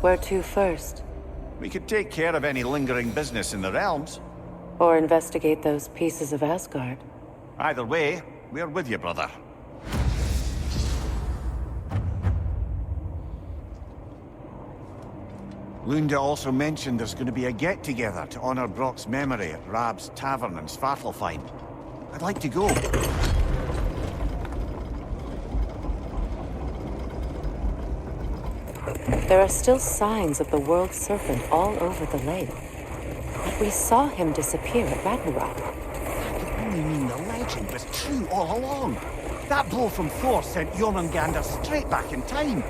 Where to first? We could take care of any lingering business in the realms. Or investigate those pieces of Asgard? Either way, we're with you, brother. Lúnda also mentioned there's going to be a get-together to honor Brok's memory at Rab's tavern in Svartalfheim. I'd like to go. There are still signs of the World Serpent all over the lake. But we saw him disappear at Ragnarök. That could only mean the legend was true all along. That blow from Thor sent Jormungandr straight back in time.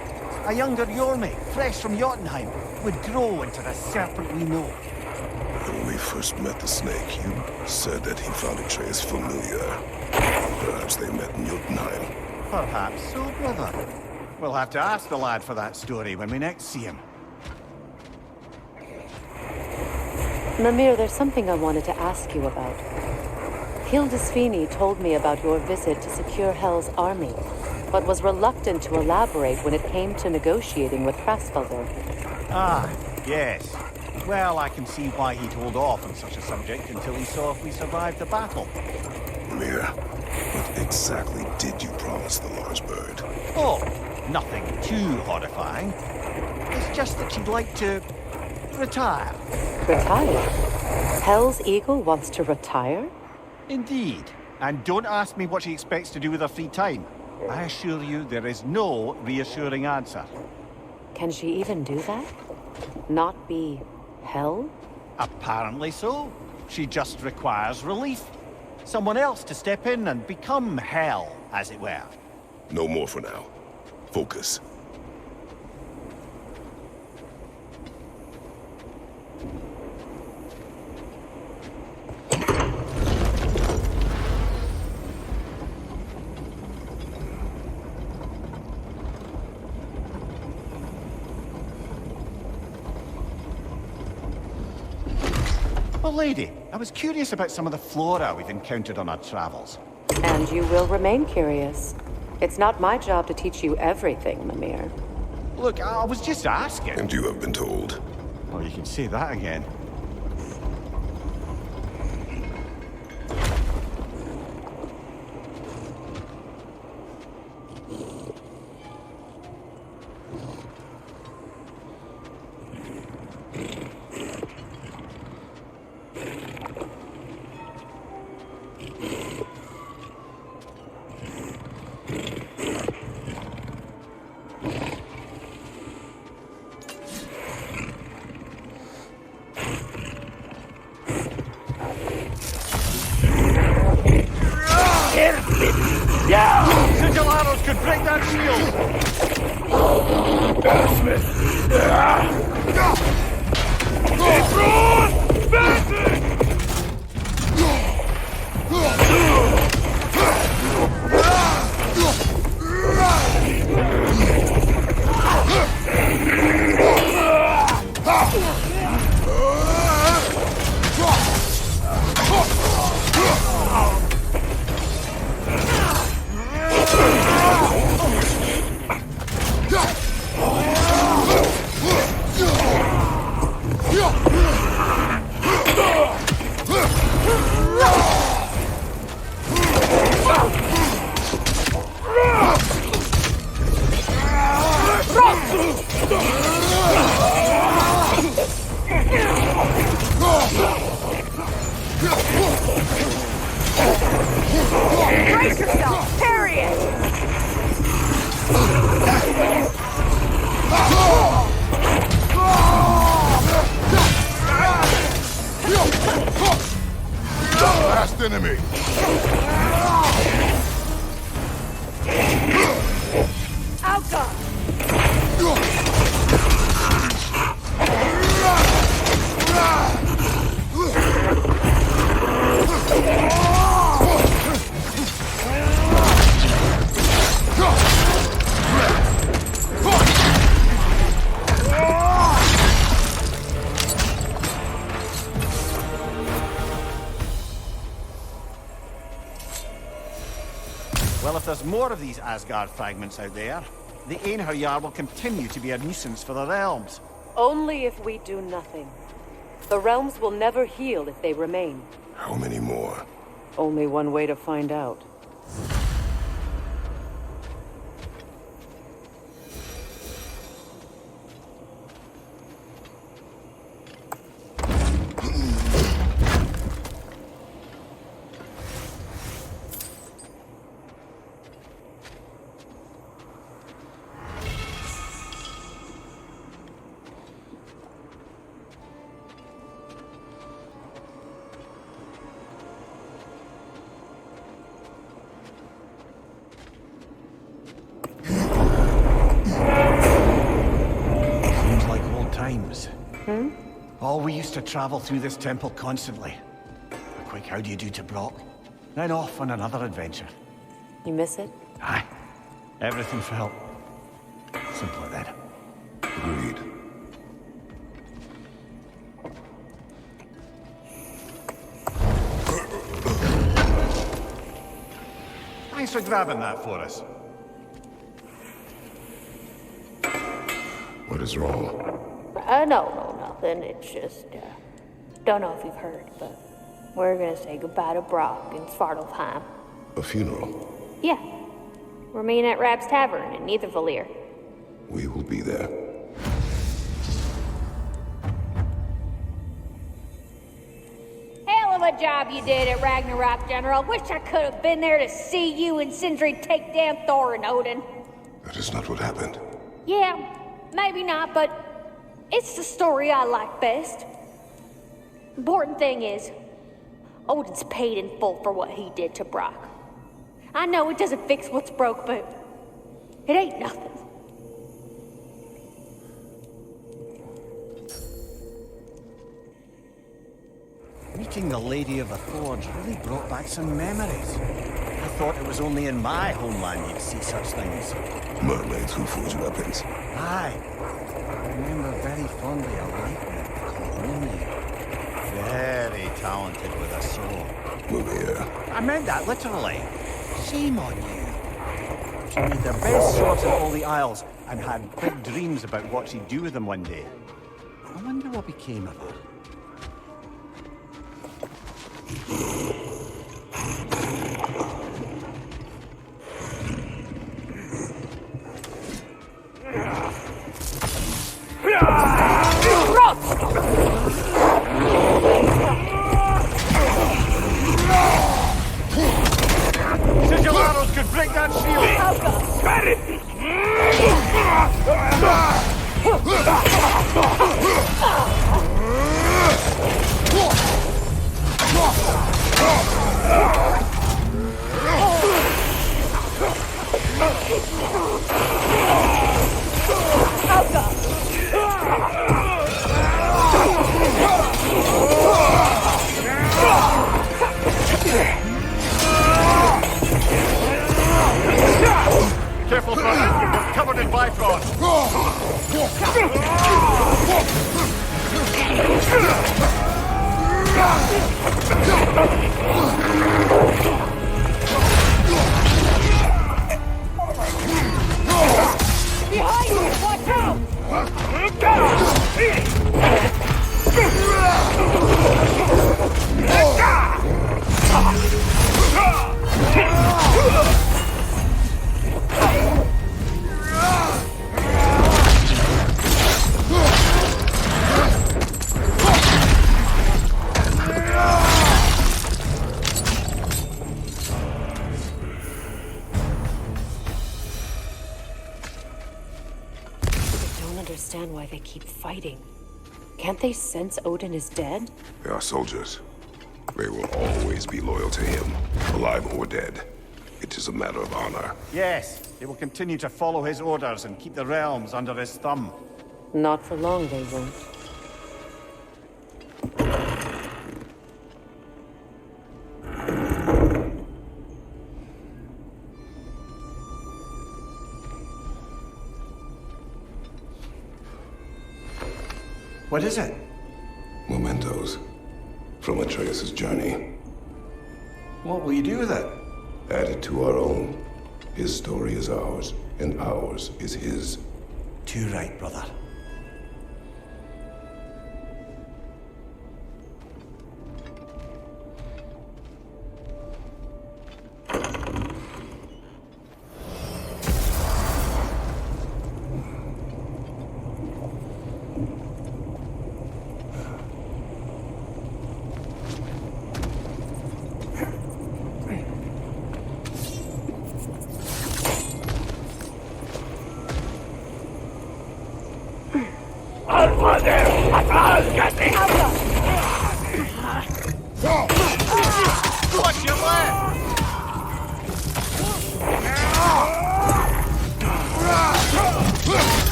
A younger Jormi, fresh from Jotunheim, would grow into the serpent we know. When we first met the snake, you said that he found Atreus familiar. Perhaps they met in Jotunheim. Perhaps so, brother. We'll have to ask the lad for that story when we next see him. Mimir, there's something I wanted to ask you about. Hildisvini told me about your visit to secure Hel's army, but was reluctant to elaborate when it came to negotiating with Krasfelder. Ah, yes. Well, I can see why he'd hold off on such a subject until he saw if we survived the battle. Mimir, what exactly did you promise the large bird? Oh, nothing too horrifying. It's just that she'd like to retire. Retire? Hel's eagle wants to retire? Indeed. And don't ask me what she expects to do with her free time. I assure you there is no reassuring answer. Can she even do that? Not be Hel? Apparently so. She just requires relief. Someone else to step in and become Hel, as it were. No more for now. Focus. Well, lady, I was curious about some of the flora we've encountered on our travels. And you will remain curious. It's not my job to teach you everything, Mimir. Look, I was just asking. And you have been told. Oh, you can say that again. Sigil arrows could break that Brace yourself! Parry it! Last enemy! Outguard! Well, if there's more of these Asgard fragments out there, the Einherjar will continue to be a nuisance for the realms. Only if we do nothing. The realms will never heal if they remain. How many more? Only one way to find out. Oh, we used to travel through this temple constantly. A quick how do you do to Brok, then off on another adventure. You miss it? Aye. Everything felt simpler then. Agreed. Thanks for grabbing that for us. What is wrong? No, nothing. It's just, don't know if you've heard, but we're gonna say goodbye to Brok in Svartalfheim. A funeral? Yeah. We're meeting at Rab's Tavern in Nethervalir. We will be there. Hell of a job you did at Ragnarök, General. Wish I could have been there to see you and Sindri take down Thor and Odin. That is not what happened. Yeah, maybe not, but it's the story I like best. Important thing is, Odin's paid in full for what he did to Brok. I know it doesn't fix what's broke, but it ain't nothing. Meeting the Lady of the Forge really brought back some memories. I thought it was only in my homeland you'd see such things. Mermaids who forge weapons. Aye. I remember very fondly a lightning called Mimir. Very talented with a sword. Mimir. I meant that literally. Shame on you. She made the best swords in all the Isles and had big dreams about what she'd do with them one day. I wonder what became of her. Sigil arrows could break that shield! Got it! Careful, brother. We're covered in Bifrost. Behind you! Watch out! Why they keep fighting. Can't they sense Odin is dead? They are soldiers. They will always be loyal to him, alive or dead. It is a matter of honor. Yes, they will continue to follow his orders and keep the realms under his thumb. Not for long, they won't. What is it? Mementos from Atreus' journey. What will you do with it? Add it to our own. His story is ours, and ours is his. Too right, brother. Watch your left!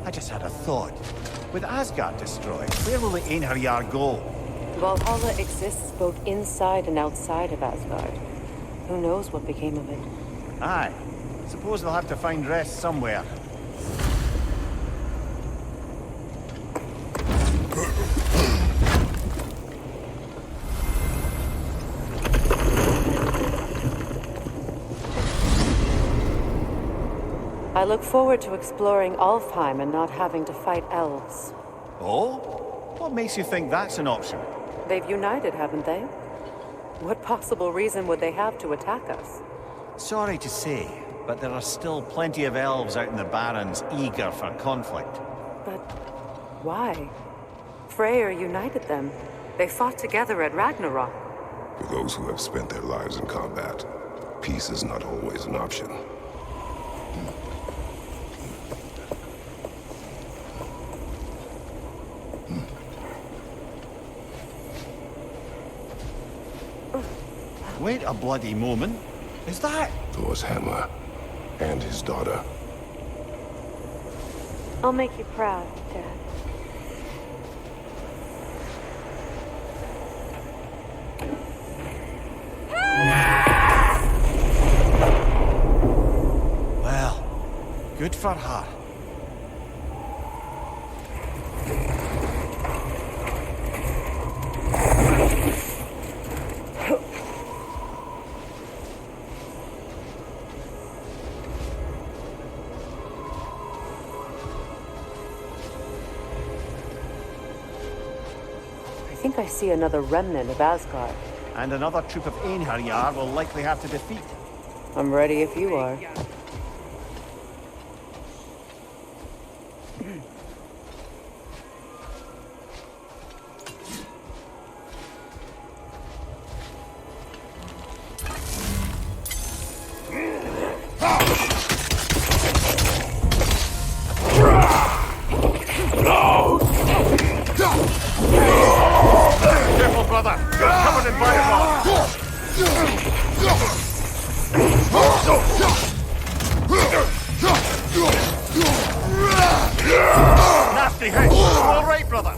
I just had a thought. With Asgard destroyed, where will the Einherjar go? Valhalla exists both inside and outside of Asgard. Who knows what became of it? Aye. Suppose they'll have to find rest somewhere. I look forward to exploring Alfheim and not having to fight elves. Oh? What makes you think that's an option? They've united, haven't they? What possible reason would they have to attack us? Sorry to say, but there are still plenty of elves out in the Barrens eager for conflict. But why? Freya united them. They fought together at Ragnarök. For those who have spent their lives in combat, peace is not always an option. Wait a bloody moment. Is that? Thor's hammer and his daughter. I'll make you proud, Dad. Well, good for her. I think I see another remnant of Asgard. And another troop of Einherjar will likely have to defeat. I'm ready if you are. Careful, brother! You're covered in fireball! Nasty hit! All right, brother!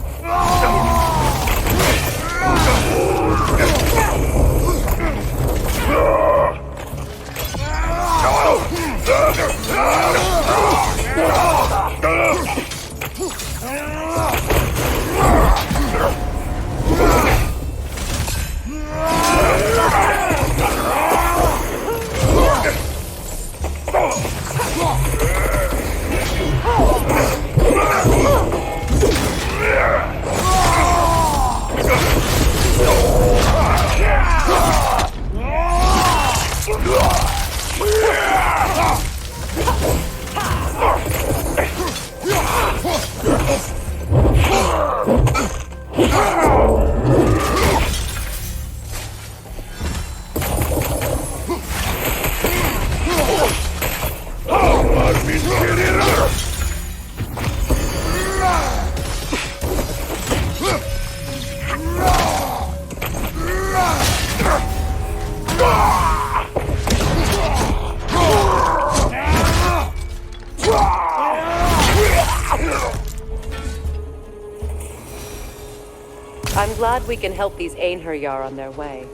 I'm glad we can help these Einherjar on their way,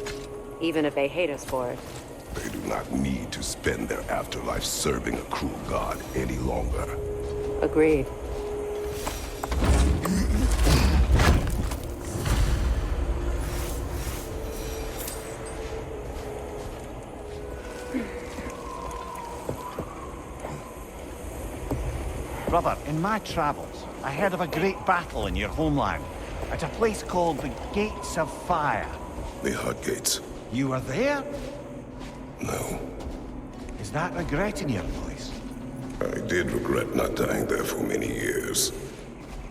even if they hate us for it. They do not need to spend their afterlife serving a cruel god any longer. Agreed. Brother, in my travels, I heard of a great battle in your homeland, at a place called the Gates of Fire. The Hot Gates. You were there? No. Is that regret in your voice? I did regret not dying there for many years,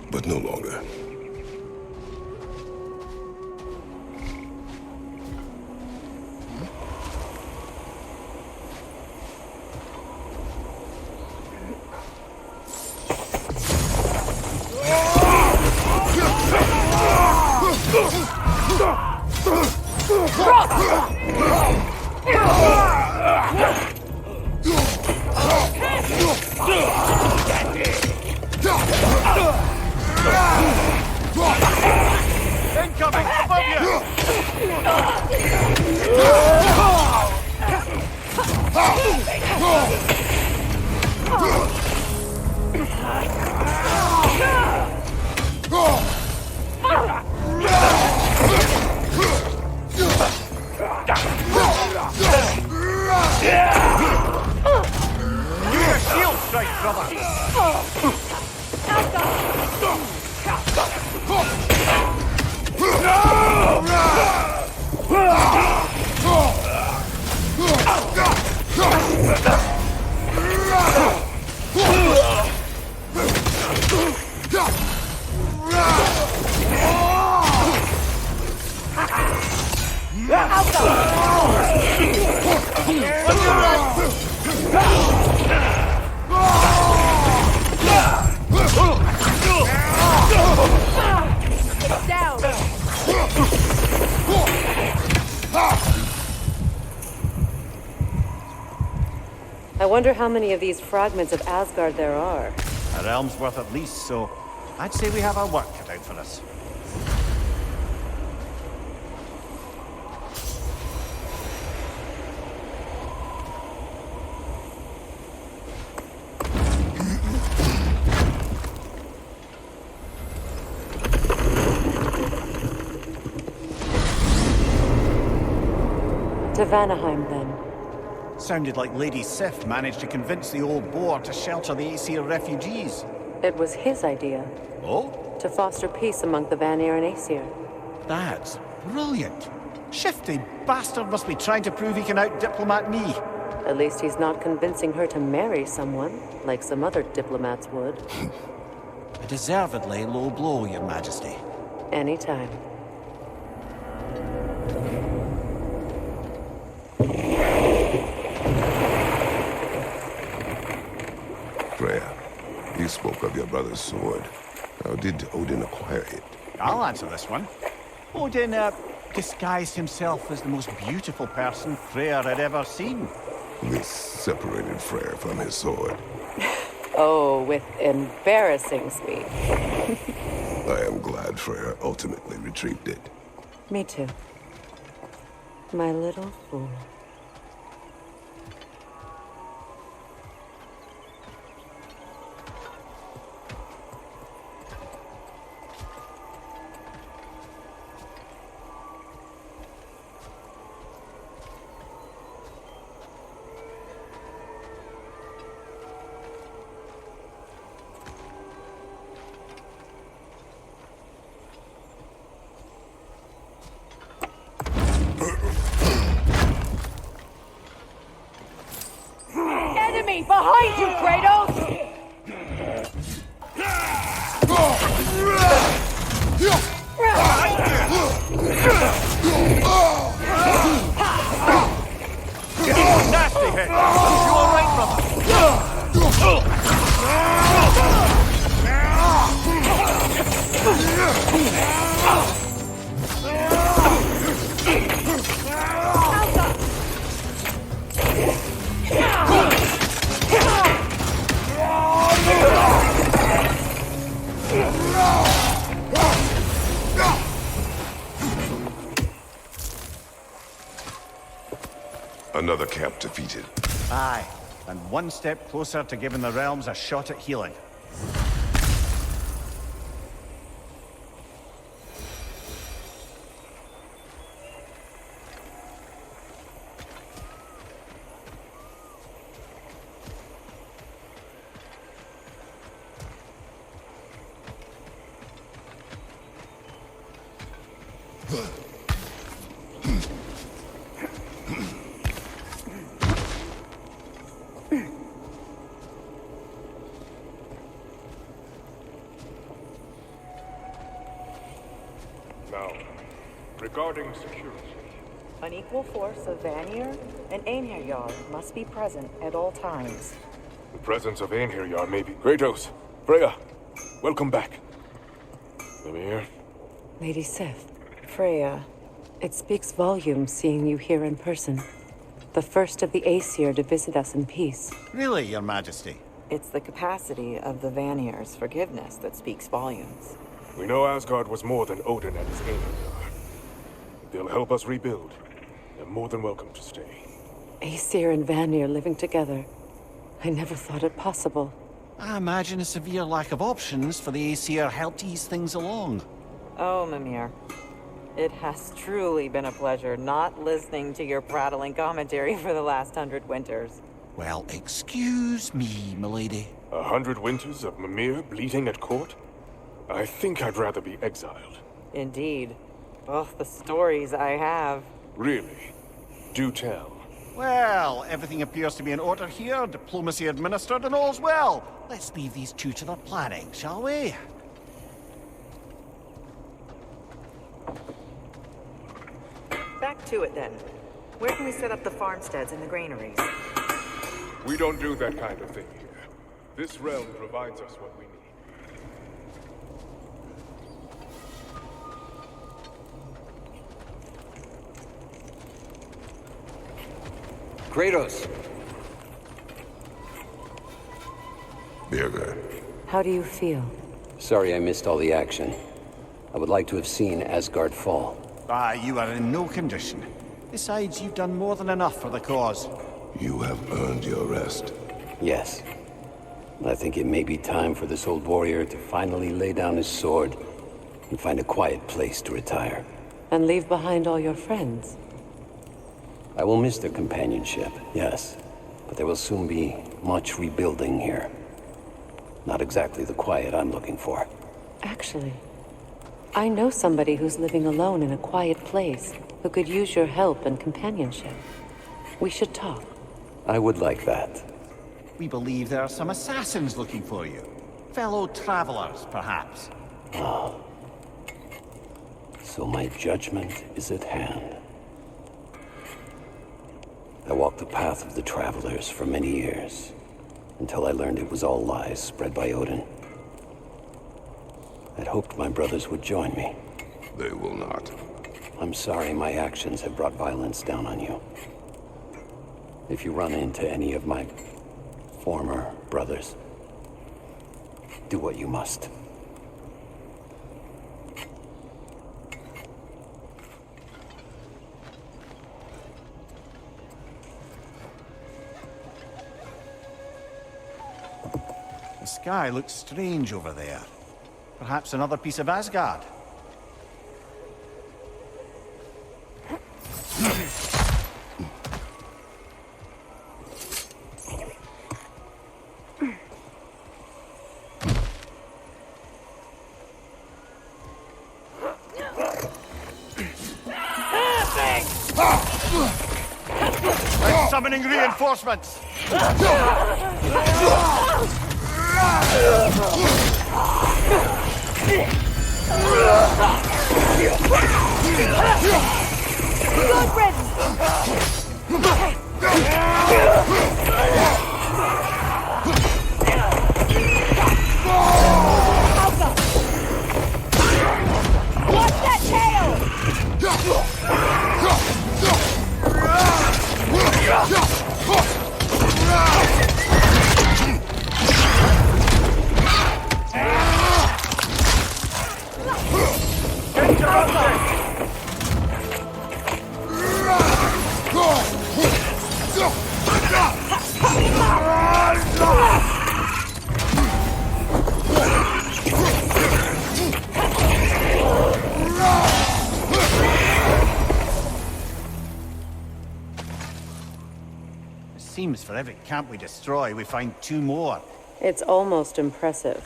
but no longer. Incoming! Above you! Give me a shield strike, brother! I wonder how many of these fragments of Asgard there are. A realm's worth at least, so I'd say we have our work cut out for us. To Vanaheim, then. Sounded like Lady Sif managed to convince the old boar to shelter the Aesir refugees. It was his idea. Oh? To foster peace among the Vanir and Aesir. That's brilliant. Shifty bastard must be trying to prove he can out-diplomat me. At least he's not convincing her to marry someone, like some other diplomats would. A deservedly low blow, Your Majesty. Anytime. Freya, you spoke of your brother's sword. How did Odin acquire it? I'll answer this one. Odin, disguised himself as the most beautiful person Freya had ever seen. This separated Freya from his sword. Oh, with embarrassing speed. I am glad Freya ultimately retrieved it. Me too. My little fool. Behind you, Kratos! Nasty hit! You alright, brother? Another camp defeated. Aye, and one step closer to giving the realms a shot at healing. Now, regarding security. An equal force of Vanir and Einherjar must be present at all times. The presence of Einherjar may be... Kratos! Freya! Welcome back. Mimir? Lady Sif, Freya, it speaks volumes seeing you here in person. The first of the Aesir to visit us in peace. Really, Your Majesty? It's the capacity of the Vanir's forgiveness that speaks volumes. We know Asgard was more than Odin and his Einherjar. They'll help us rebuild. They're more than welcome to stay. Aesir and Vanir living together. I never thought it possible. I imagine a severe lack of options for the Aesir helped ease things along. Oh, Mimir. It has truly been a pleasure not listening to your prattling commentary for the last 100 winters. Well, excuse me, milady. 100 winters of Mimir bleating at court? I think I'd rather be exiled. Indeed. Oh, the stories I have. Really? Do tell. Well, everything appears to be in order here, diplomacy administered, and all's well. Let's leave these two to their planning, shall we? Back to it then. Where can we set up the farmsteads and the granaries? We don't do that kind of thing here. This realm provides us what we need. Kratos! Birger. How do you feel? Sorry I missed all the action. I would like to have seen Asgard fall. You are in no condition. Besides, you've done more than enough for the cause. You have earned your rest. Yes. I think it may be time for this old warrior to finally lay down his sword and find a quiet place to retire. And leave behind all your friends? I will miss their companionship, yes. But there will soon be much rebuilding here. Not exactly the quiet I'm looking for. Actually, I know somebody who's living alone in a quiet place who could use your help and companionship. We should talk. I would like that. We believe there are some assassins looking for you. Fellow travelers, perhaps. So my judgment is at hand. I walked the path of the travelers for many years, until I learned it was all lies spread by Odin. I'd hoped my brothers would join me. They will not. I'm sorry my actions have brought violence down on you. If you run into any of my former brothers, do what you must. The sky looks strange over there. Perhaps another piece of Asgard. I'm summoning reinforcements! Good riddance! Watch that tail! It seems for every camp we destroy, we find two more. It's almost impressive.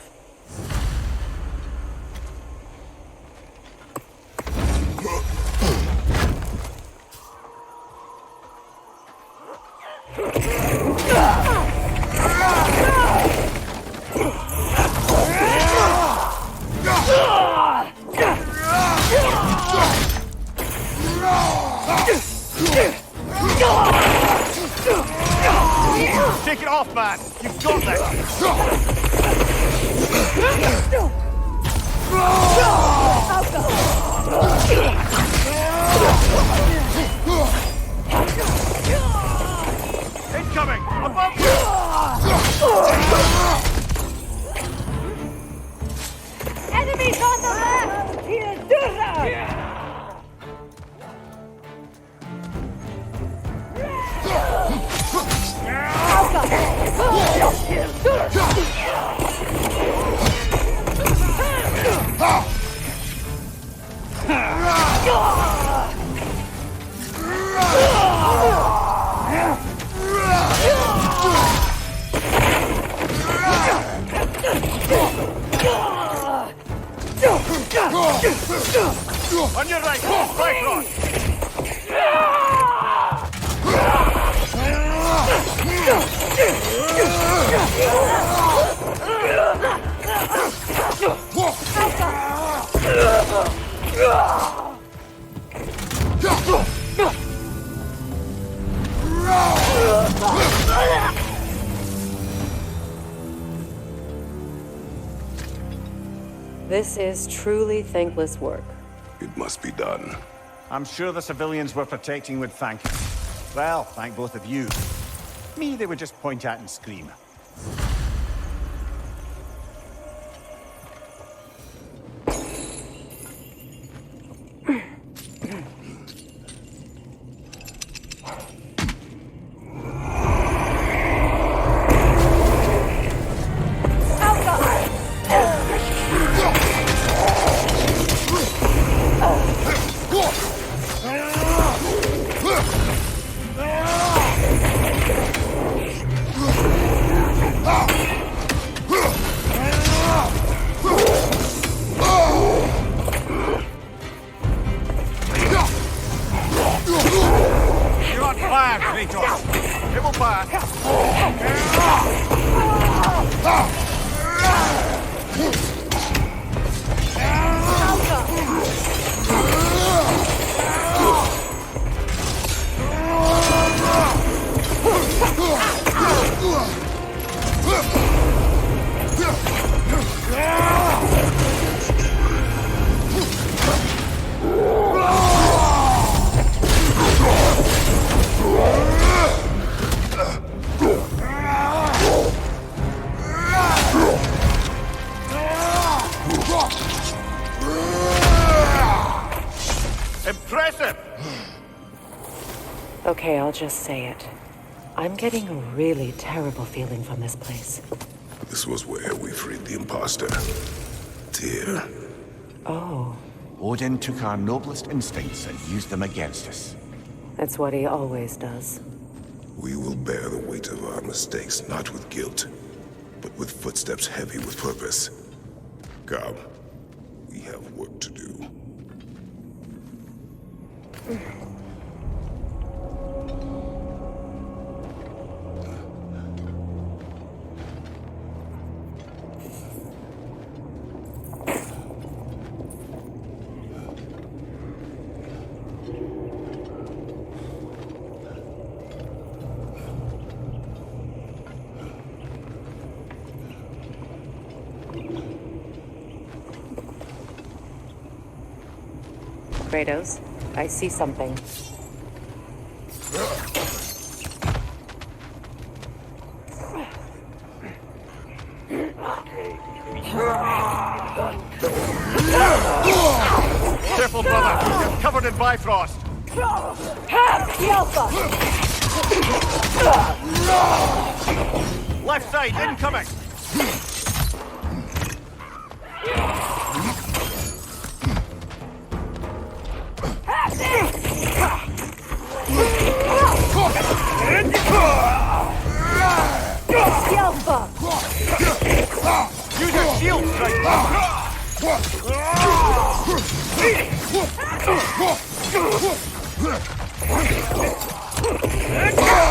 Incoming! Above you! Enemies on the left! On your right, Brok! This is truly thankless work. It must be done. I'm sure the civilians we're protecting would thank us. Well, thank both of you. Me, they would just point at and scream. You're on fire, Kratos! It will pass! Impressive! Okay, I'll just say it. I'm getting a really terrible feeling from this place. This was where we freed the imposter. Tyr. Oh, Odin took our noblest instincts and used them against us. that's what he always does. We will bear the weight of our mistakes, not with guilt, but with footsteps heavy with purpose. Come, we have work to do. Kratos, I see something. Careful, brother! You're covered in Bifrost! Have the Alpha! Left side, incoming! The Alpha! Use your shield, strike!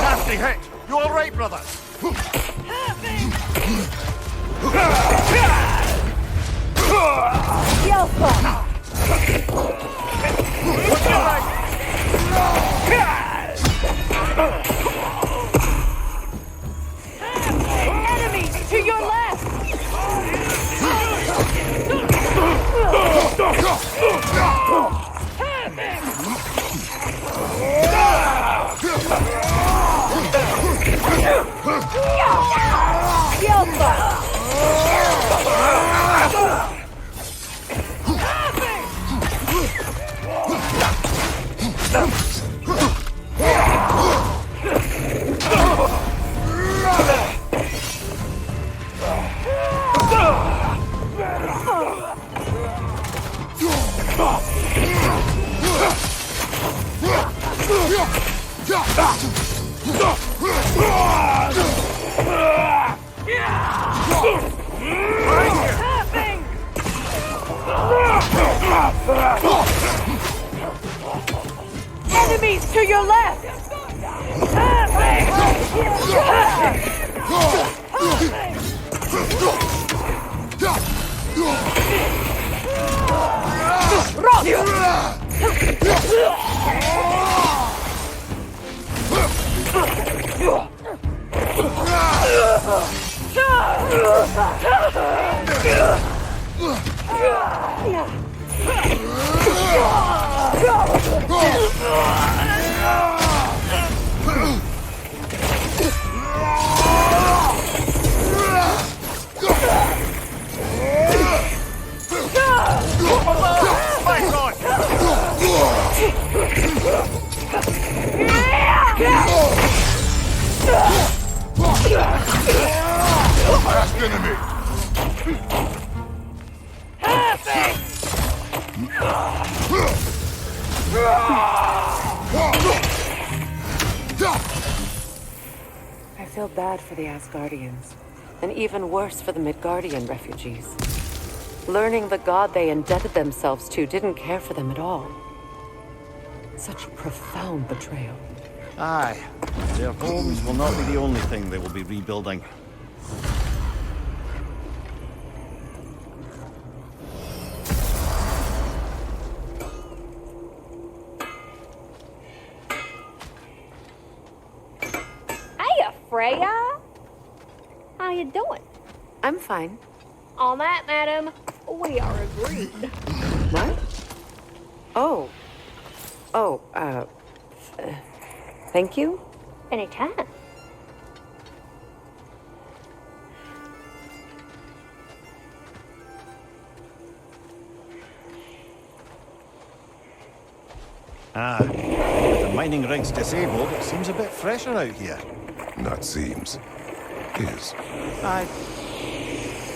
Nasty hit! You alright, brother? The Alpha! What's your right? Enemies to your Enemies to your left! Last enemy! I feel bad for the Asgardians, and even worse for the Midgardian refugees. Learning the god they indebted themselves to didn't care for them at all. Such a profound betrayal. Aye, their homes will not be the only thing they will be rebuilding. Hiya, Freya! How you doing? I'm fine. On that, madam, we are agreed. What? Oh. Oh, thank you? Anytime. With the mining rigs disabled, it seems a bit fresher out here. Not seems. Is. Aye.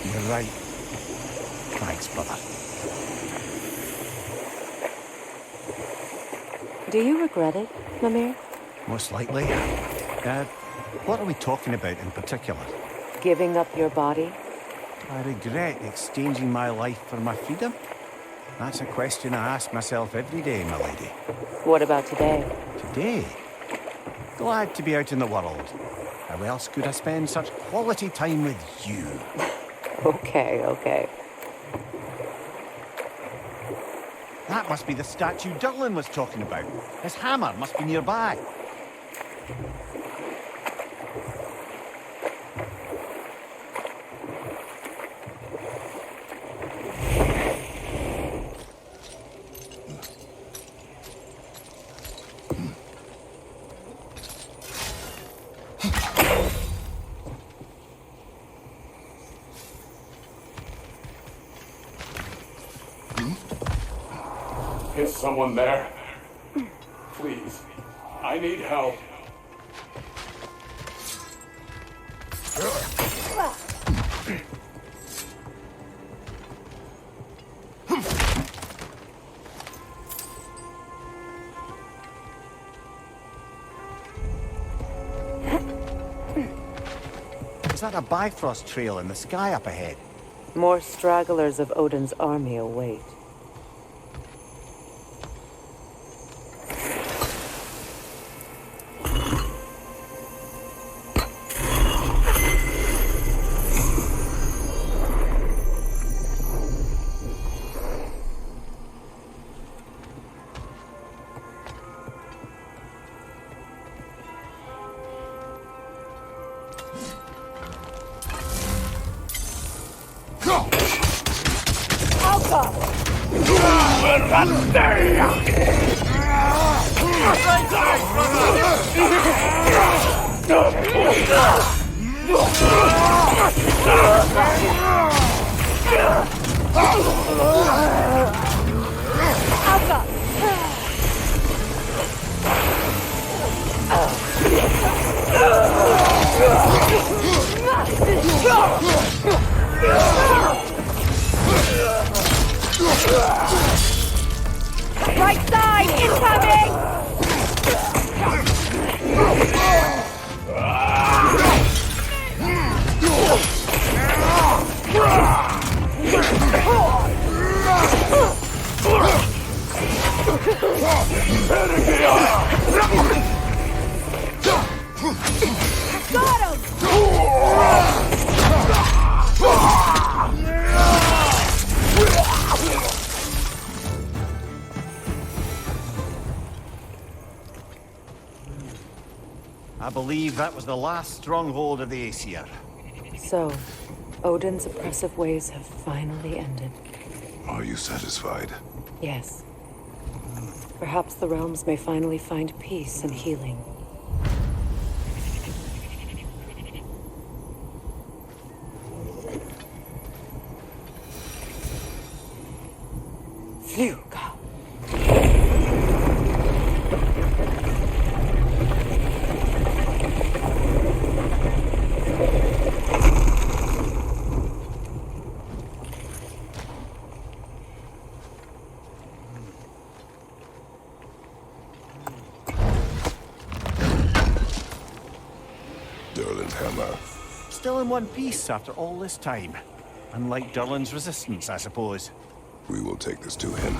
You're right. Thanks, brother. Do you regret it, Mimir? Most likely. What are we talking about in particular? Giving up your body? I regret exchanging my life for my freedom. That's a question I ask myself every day, my lady. What about today? Today? Glad to be out in the world. How else could I spend such quality time with you? Okay. That must be the statue Dylan was talking about. His hammer must be nearby. Is someone there? Please, I need help. Is that a Bifrost trail in the sky up ahead? More stragglers of Odin's army await. Right side, incoming! Got him! I believe that was the last stronghold of the Aesir. So, Odin's oppressive ways have finally ended. Are you satisfied? Yes. Perhaps the realms may finally find peace and healing. Fluga. Durlin's hammer. Still in one piece after all this time. Unlike Durlin's resistance, I suppose. We will take this to him.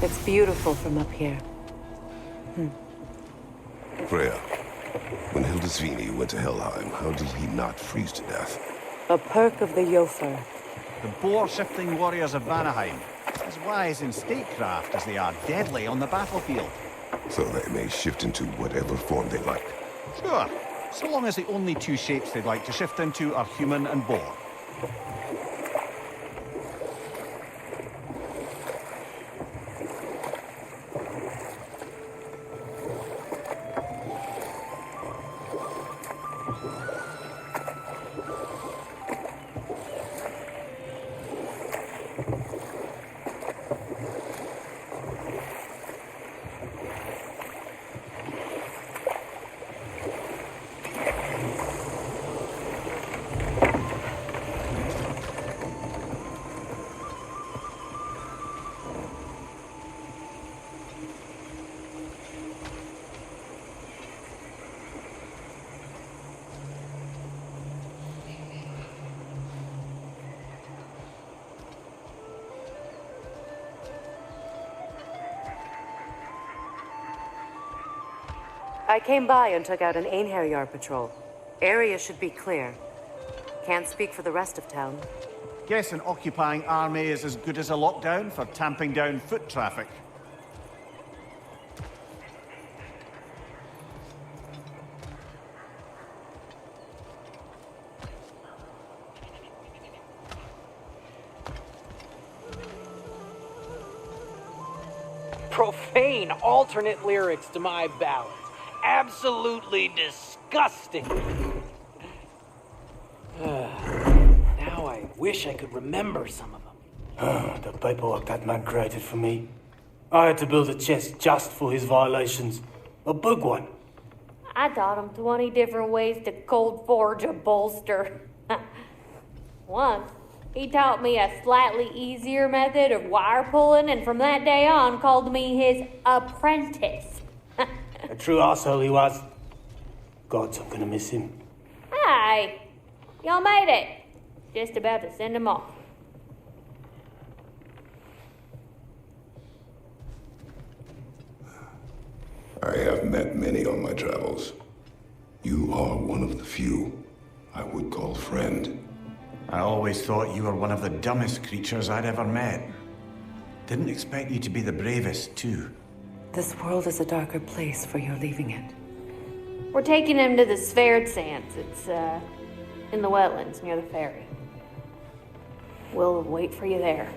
It's beautiful from up here. Freya, when Hildisvini went to Helheim, how did he not freeze to death? A perk of the Jofur. The boar-shifting warriors of Vanaheim. As wise in statecraft as they are deadly on the battlefield. So they may shift into whatever form they like. Sure, so long as the only two shapes they'd like to shift into are human and boar. I came by and took out an Einherjar patrol. Area should be clear. Can't speak for the rest of town. Guess an occupying army is as good as a lockdown for tamping down foot traffic. Profane alternate lyrics to my ballads. Absolutely disgusting. Now I wish I could remember some of them. The paperwork that man created for me. I had to build a chest just for his violations. A big one. I taught him 20 different ways to cold forge a bolster. Once, he taught me a slightly easier method of wire pulling, and from that day on called me his apprentice. A true arsehole he was. Gods, I'm gonna miss him. Hi, y'all made it. Just about to send him off. I have met many on my travels. You are one of the few I would call friend. I always thought you were one of the dumbest creatures I'd ever met. Didn't expect you to be the bravest, too. This world is a darker place for your leaving it. We're taking him to the Sverd Sands. It's, in the wetlands near the ferry. We'll wait for you there.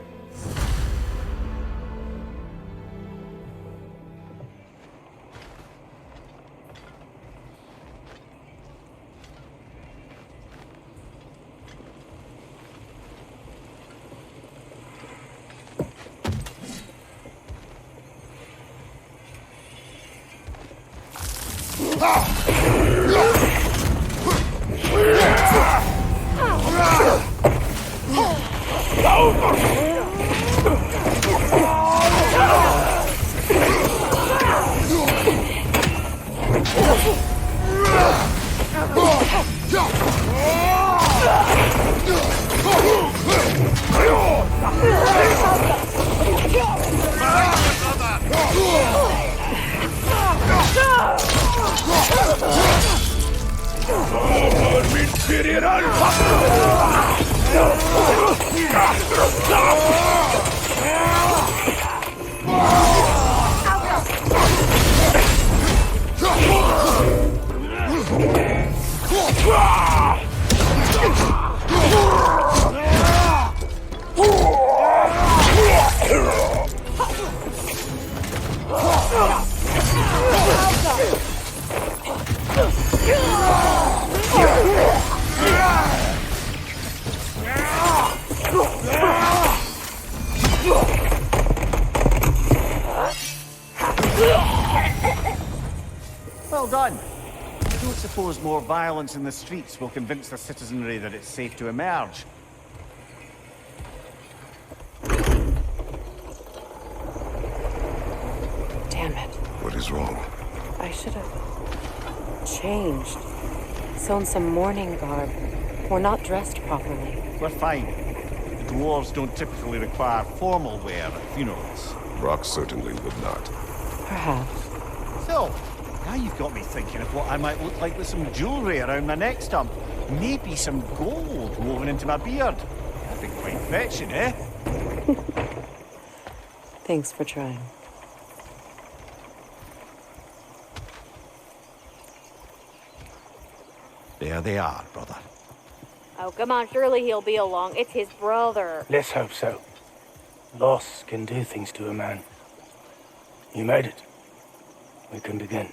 Well done. I don't suppose more violence in the streets will convince the citizenry that it's safe to emerge. Damn it. What is wrong? I should have changed. Sewn some mourning garb. We're not dressed properly. We're fine. The dwarves don't typically require formal wear at funerals. Brok certainly would not. Perhaps. So, now you've got me thinking of what I might look like with some jewellery around my neck stump. Maybe some gold woven into my beard. That'd be quite fetching, eh? Thanks for trying. There they are, brother. Oh, come on, surely he'll be along. It's his brother. Let's hope so. Loss can do things to a man. You made it. We can begin.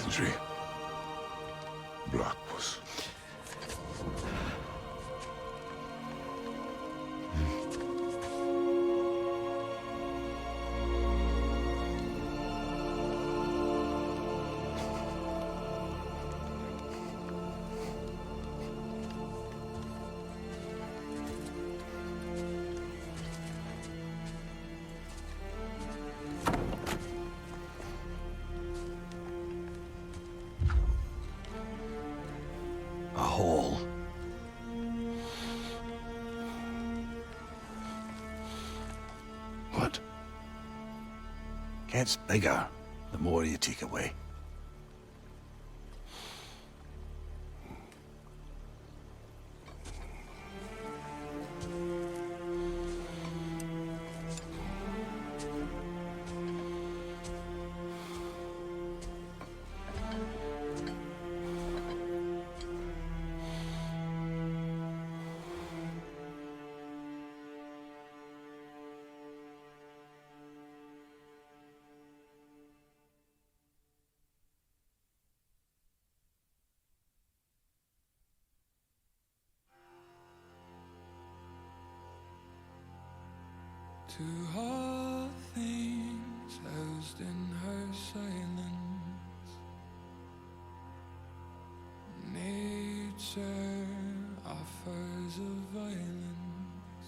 infantry. Brok was. A hole. What? Gets bigger the more you take away. To all things housed in her silence, nature offers a violence,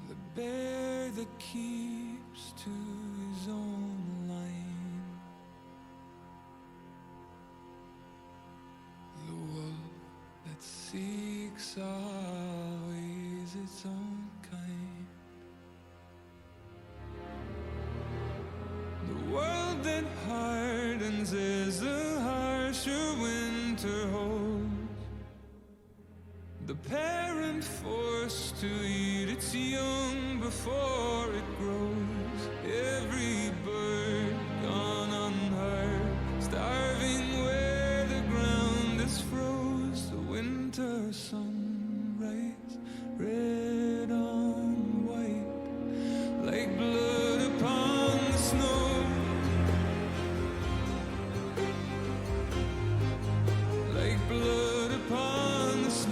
the bear that keeps to his own line, the wolf that seeks always its own kind. The world that hardens as the harsher winter holds, the parent forced to eat its young before it grows, every bird gone unheard, starving where the ground is froze, the winter sunrise, red on white, like blood upon the snow, like blood upon the snow.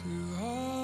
to heart.